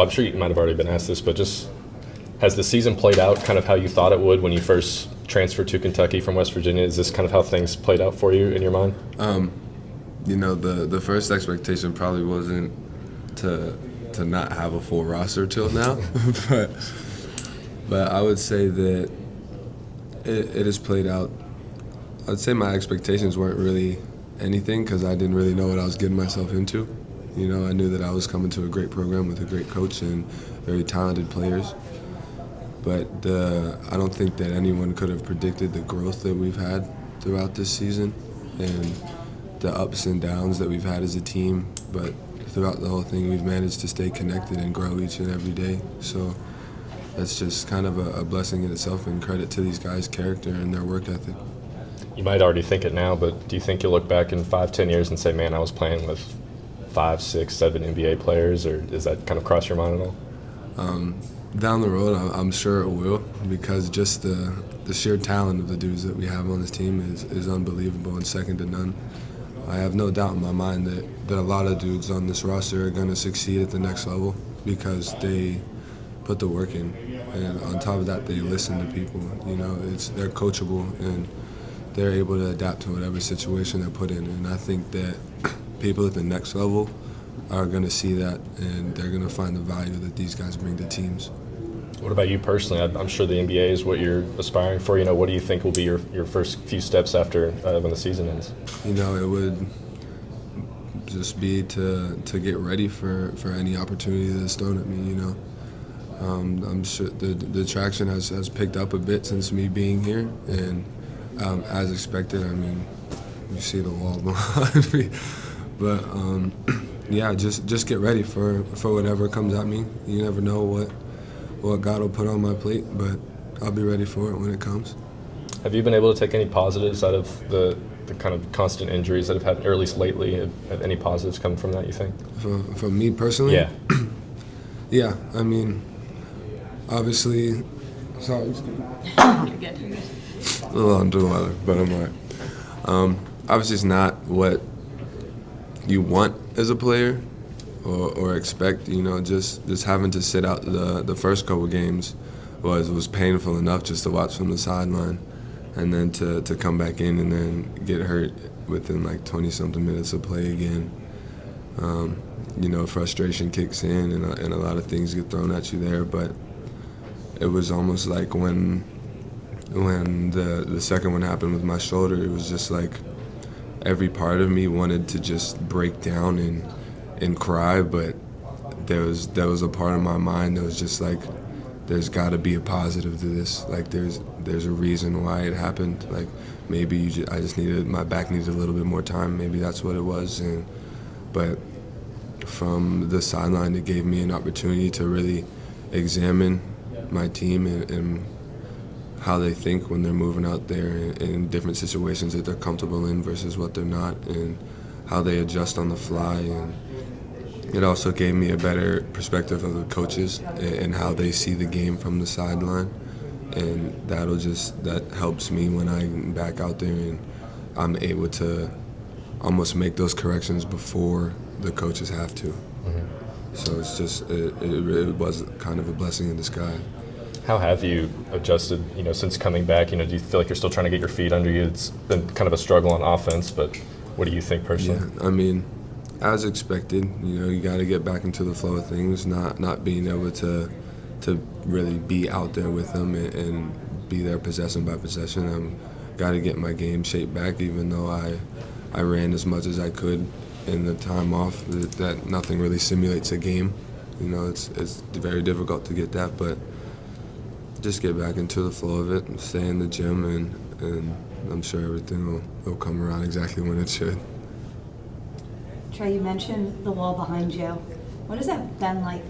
I'm sure you might have already been asked this, but just has the season played out kind of how you thought it would when you first transferred to Kentucky from West Virginia? Is this kind of how things played out for you in your mind? The first expectation probably wasn't to not have a full roster till now, but I would say that it has played out. I'd say my expectations weren't really anything because I didn't really know what I was getting myself into. I knew that I was coming to a great program with a great coach and very talented players. But I don't think that anyone could have predicted the growth that we've had throughout this season and the ups and downs that we've had as a team. But throughout the whole thing, we've managed to stay connected and grow each and every day. So that's just kind of a blessing in itself and credit to these guys' character and their work ethic. You might already think it now, but do you think you'll look back in 5-10 years and say, man, I was playing with 5, 6, 7 NBA players, or does that kind of cross your mind at all? Down the road, I'm sure it will, because just the sheer talent of the dudes that we have on this team is unbelievable and second to none. I have no doubt in my mind that a lot of dudes on this roster are going to succeed at the next level because they put the work in. And on top of that, they listen to people. They're coachable and they're able to adapt to whatever situation they're put in. And I think that people at the next level are going to see that, and they're going to find the value that these guys bring to teams. What about you personally? I'm sure the NBA is what you're aspiring for. What do you think will be your first few steps after when the season ends? It would just be to get ready for any opportunity that's thrown at me. I'm sure the traction has picked up a bit since me being here, and as expected, you see the wall behind me. But just get ready for whatever comes at me. You never know what God will put on my plate, but I'll be ready for it when it comes. Have you been able to take any positives out of the kind of constant injuries that have happened, or at least lately? Have any positives come from that, you think? From me personally? Yeah. Yeah, obviously, sorry. You're good. A little under the weather, but I'm all right. Obviously, it's not what you want as a player or expect. Just having to sit out the first couple games was painful enough just to watch from the sideline, and then to come back in and then get hurt within like 20-something minutes of play again. Frustration kicks in and a lot of things get thrown at you there, but it was almost like when the second one happened with my shoulder, it was just like every part of me wanted to just break down and cry, but there was a part of my mind that was just like, there's got to be a positive to this. Like there's a reason why it happened. Like maybe I just needed, my back needed a little bit more time. Maybe that's what it was. But from the sideline, it gave me an opportunity to really examine my team and how they think when they're moving out there in different situations that they're comfortable in versus what they're not, and how they adjust on the fly. And it also gave me a better perspective of the coaches and how they see the game from the sideline. And that helps me when I'm back out there and I'm able to almost make those corrections before the coaches have to. Mm-hmm. So it's just, it was kind of a blessing in disguise. How have you adjusted, since coming back? Do you feel like you're still trying to get your feet under you? It's been kind of a struggle on offense, but what do you think personally? Yeah, as expected, you got to get back into the flow of things, not being able to really be out there with them and be there possession by possession. Got to get my game shape back, even though I ran as much as I could in the time off. That nothing really simulates a game. It's very difficult to get that, but just get back into the flow of it and stay in the gym, and I'm sure everything will come around exactly when it should. Tre, you mentioned the wall behind you. What has that been like,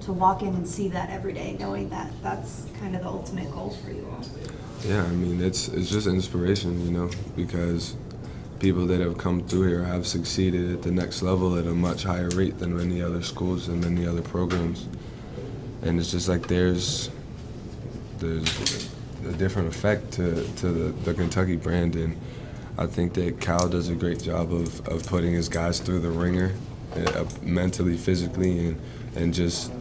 to walk in and see that every day, knowing that that's kind of the ultimate goal for you all? Yeah, it's just inspiration, because people that have come through here have succeeded at the next level at a much higher rate than many other schools and many other programs. And it's just like there's a different effect to the Kentucky brand, and I think that Cal does a great job of putting his guys through the ringer mentally, physically, and just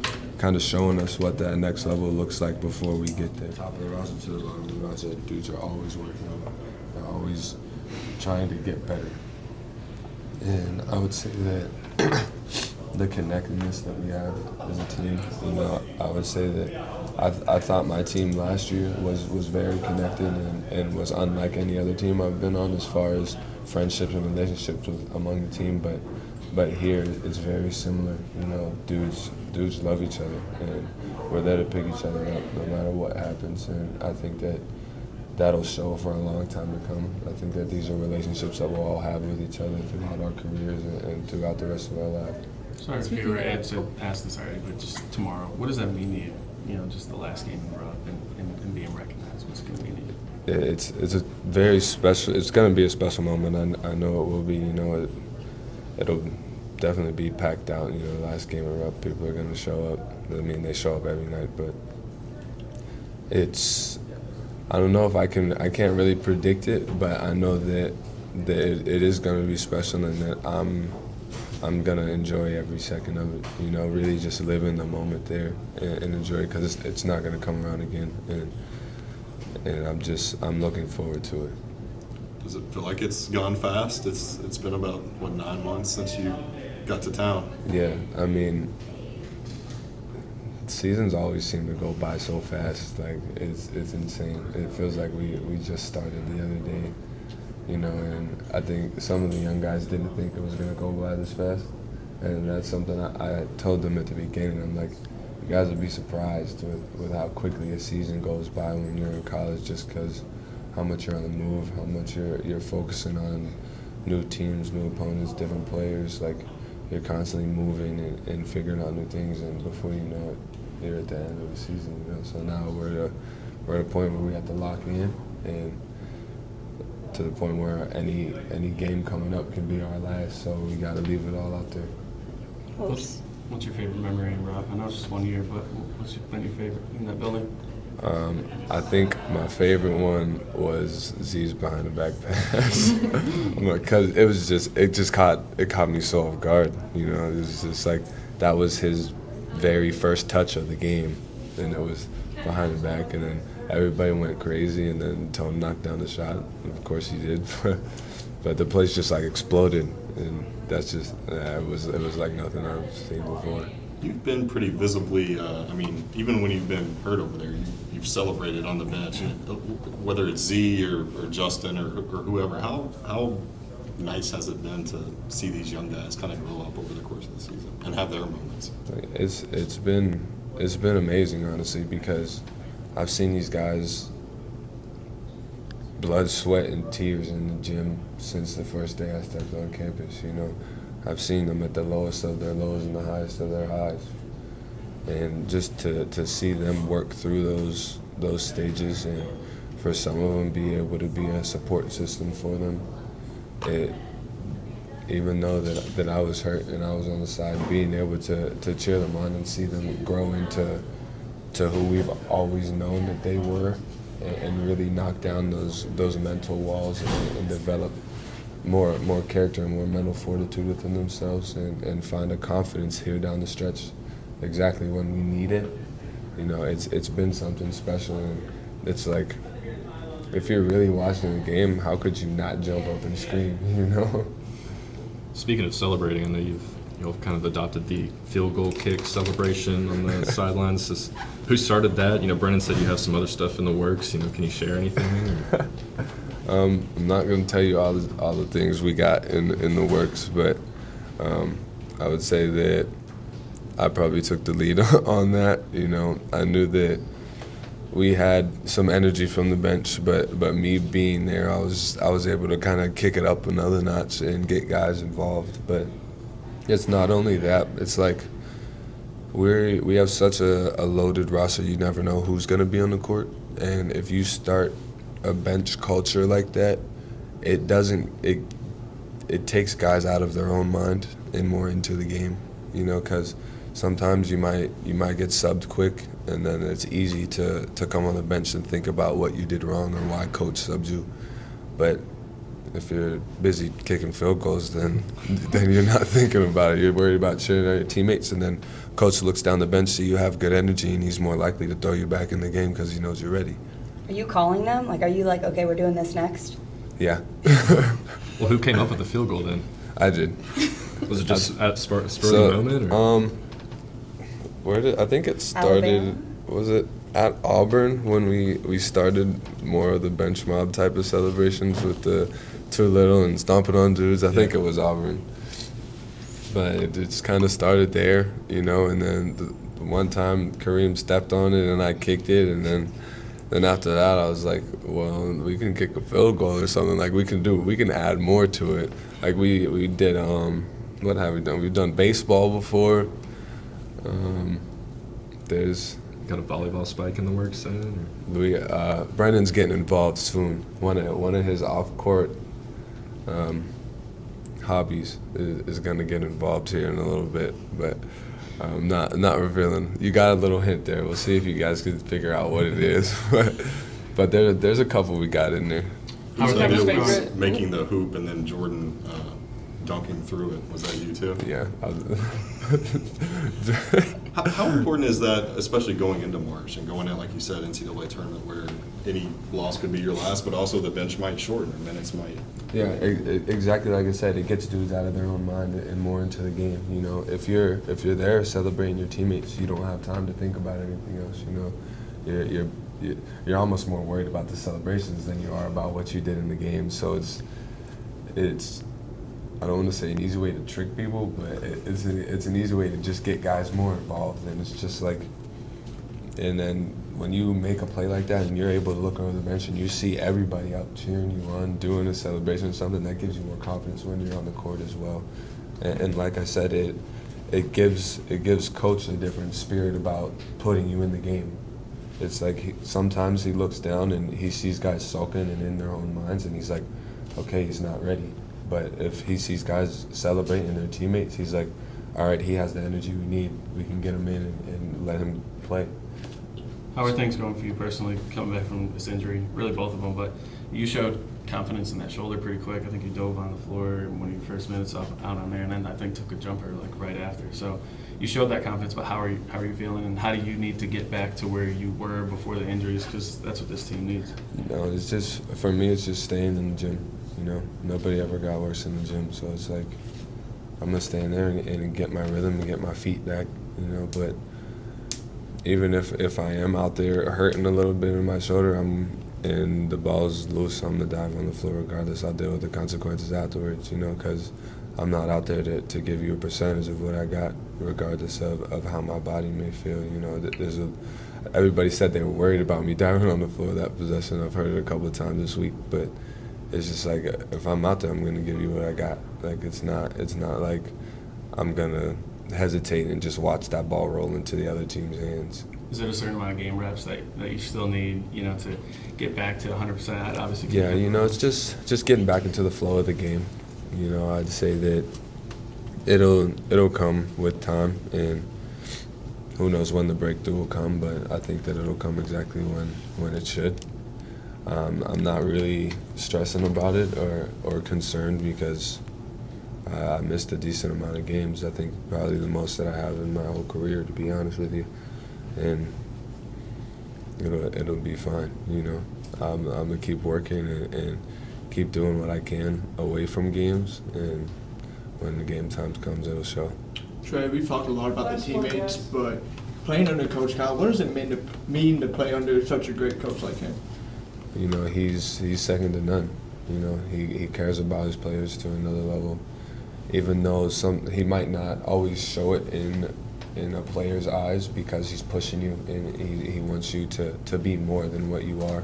kind of showing us what that next level looks like before we get there. Top of the roster to the bottom of the roster, dudes are always working. They're always trying to get better. And I would say that the connectedness that we have as a team, I would say that I thought my team last year was very connected and was unlike any other team I've been on as far as friendships and relationships among the team, but here it's very similar. Dudes love each other, and we're there to pick each other up no matter what happens. And I think that'll show for a long time to come. I think that these are relationships that we'll all have with each other throughout our careers and throughout the rest of our lives. Sorry if you were asked this already, but just tomorrow, what does that mean to you? Just the last game in Rupp and being recognized. What's it going to mean to you? It's a very special. It's going to be a special moment. I know it will be. It'll definitely be packed out. The last game in Rupp, people are going to show up. I mean, they show up every night, but it's. I don't know if I can't really predict it, but I know that it is going to be special, and that I'm going to enjoy every second of it, really just live in the moment there and enjoy it, because it's not going to come around again. And I'm looking forward to it. Does it feel like it's gone fast? It's been about, 9 months since you got to town? Yeah, I mean, seasons always seem to go by so fast. Like, it's insane. It feels like we just started the other day. And I think some of the young guys didn't think it was going to go by this fast. And that's something I told them at the beginning. I'm like, you guys will be surprised with how quickly a season goes by when you're in college, just because how much you're on the move, how much you're focusing on new teams, new opponents, different players. Like, you're constantly moving and figuring out new things, and before you know it, you're at the end of the season. So now we're at a point where we have to lock in, and to the point where any game coming up can be our last, so we got to leave it all out there. What's your favorite memory in Rupp? I know it's just 1 year, but what's been your favorite in that building? I think my favorite one was Z's behind the back pass, because it caught me so off guard. It was just like that was his very first touch of the game, and it was behind the back, and then everybody went crazy, and then Tone knocked down the shot. Of course he did, but the place just exploded, and that's just it was like nothing I've seen before. You've been pretty visibly, even when you've been hurt over there, you've celebrated on the bench, whether it's Z or Justin or whoever. How nice has it been to see these young guys kind of grow up over the course of the season and have their moments? It's been amazing, honestly, because I've seen these guys blood, sweat, and tears in the gym since the first day I stepped on campus. I've seen them at the lowest of their lows and the highest of their highs, and just to see them work through those stages, and for some of them be able to be a support system for them. Even though that I was hurt and I was on the side, being able to cheer them on and see them grow into who we've always known that they were, and really knock down those mental walls and develop more character and more mental fortitude within themselves, and find a confidence here down the stretch exactly when we need it. It's been something special, and it's like, if you're really watching the game, how could you not jump up and scream, Speaking of celebrating, I know you've kind of adopted the field goal kick celebration on the sidelines. Who started that? Brennan said you have some other stuff in the works. Can you share anything? I'm not going to tell you all the things we got in the works, but I would say that I probably took the lead on that. I knew that we had some energy from the bench, but me being there, I was able to kind of kick it up another notch and get guys involved. But it's not only that; it's like we have such a loaded roster. You never know who's going to be on the court, and if you start a bench culture like that, it takes guys out of their own mind and more into the game, because sometimes you might get subbed quick, and then it's easy to come on the bench and think about what you did wrong or why coach subbed you. But if you're busy kicking field goals, then you're not thinking about it. You're worried about cheering on your teammates, and then coach looks down the bench, see you have good energy, and he's more likely to throw you back in the game because he knows you're ready. Are you calling them? Like, are you like, okay, we're doing this next? Yeah. Well, who came up with the field goal then? I did. Was it just at spur of the So, moment? Or? I think it started, Alabama? was it at Auburn when we started more of the bench mob type of celebrations with the too little and stomping on dudes? I think it was Auburn. But it just kind of started there, you know, and then the one time Kareem stepped on it and I kicked it, and then after that I was like, well, we can kick a field goal or something. Like, we can add more to it. Like, we did, what have we done? We've done baseball before. There's Got a volleyball spike in the works soon? Or? Brendan's getting involved soon. One of his off-court hobbies is going to get involved here in a little bit, but not revealing. You got a little hint there. We'll see if you guys can figure out what it is. But there's a couple we got in there. Whose Howard, idea that was was making the hoop and then Jordan dunking through it? Was that you too? Yeah. How important is that, especially going into March and going in, like you said, NCAA tournament, where any loss could be your last, but also the bench might shorten, or minutes might. Yeah, exactly like I said. It gets dudes out of their own mind and more into the game. You know, if you're there celebrating your teammates, you don't have time to think about anything else. You know, you're almost more worried about the celebrations than you are about what you did in the game. So it's I don't want to say an easy way to trick people, but it's an easy way to just get guys more involved. And it's just like, and then when you make a play like that and you're able to look over the bench and you see everybody out cheering you on, doing a celebration or something, that gives you more confidence when you're on the court as well. And like I said, it gives coach a different spirit about putting you in the game. It's like sometimes he looks down and he sees guys sulking and in their own minds, and he's like, okay, he's not ready. But if he sees guys celebrating their teammates, he's like, all right, he has the energy we need. We can get him in and let him play. How are things going for you personally, coming back from this injury? Really, both of them, but you showed confidence in that shoulder pretty quick. I think you dove on the floor in one of your first minutes out on there, and then I think took a jumper like right after. So you showed that confidence, but how are you feeling, and how do you need to get back to where you were before the injuries? Because that's what this team needs. No, it's just, for me, it's just staying in the gym. You know, nobody ever got worse in the gym, so it's like I'm gonna stay in there and get my rhythm and get my feet back. You know, but even if I am out there hurting a little bit in my shoulder, and the ball's loose, I'm gonna dive on the floor regardless. I'll deal with the consequences afterwards. You know, because I'm not out there to give you a percentage of what I got, regardless of how my body may feel. You know, everybody said they were worried about me diving on the floor that possession. I've heard it a couple of times this week, but it's just like, if I'm out there, I'm gonna give you what I got. Like, it's not like I'm gonna hesitate and just watch that ball roll into the other team's hands. Is there a certain amount of game reps that you still need, you know, to get back to 100%? I'd obviously. Yeah, you know, it's just getting back into the flow of the game. You know, I'd say that it'll come with time, and who knows when the breakthrough will come, but I think that it'll come exactly when it should. I'm not really stressing about it or concerned, because I missed a decent amount of games. I think probably the most that I have in my whole career, to be honest with you. And it'll be fine, you know. I'm gonna keep working and keep doing what I can away from games, and when the game time comes, it'll show. Tre, we've talked a lot about the teammates, but playing under Coach Kyle, what does it mean to play under such a great coach like him? You know, he's second to none. You know, he cares about his players to another level, even though he might not always show it in a player's eyes, because he's pushing you and he wants you to be more than what you are,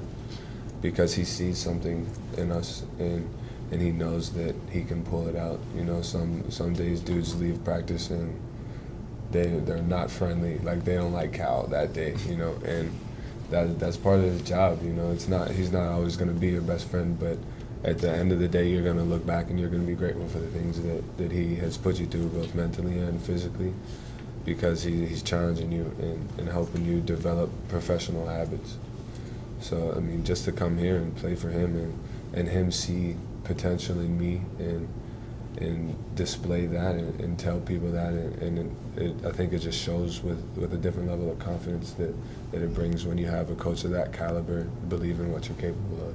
because he sees something in us and he knows that he can pull it out. You know, some days dudes leave practice and they're not friendly, like they don't like Cal that day, you know, and that's part of his job. You know, he's not always going to be your best friend, but at the end of the day, you're going to look back and you're going to be grateful for the things that he has put you through, both mentally and physically, because he's challenging you and helping you develop professional habits. So, I mean, just to come here and play for him and him see potentially me and display that and tell people that, I think it just shows with a different level of confidence that it brings when you have a coach of that caliber believe in what you're capable of.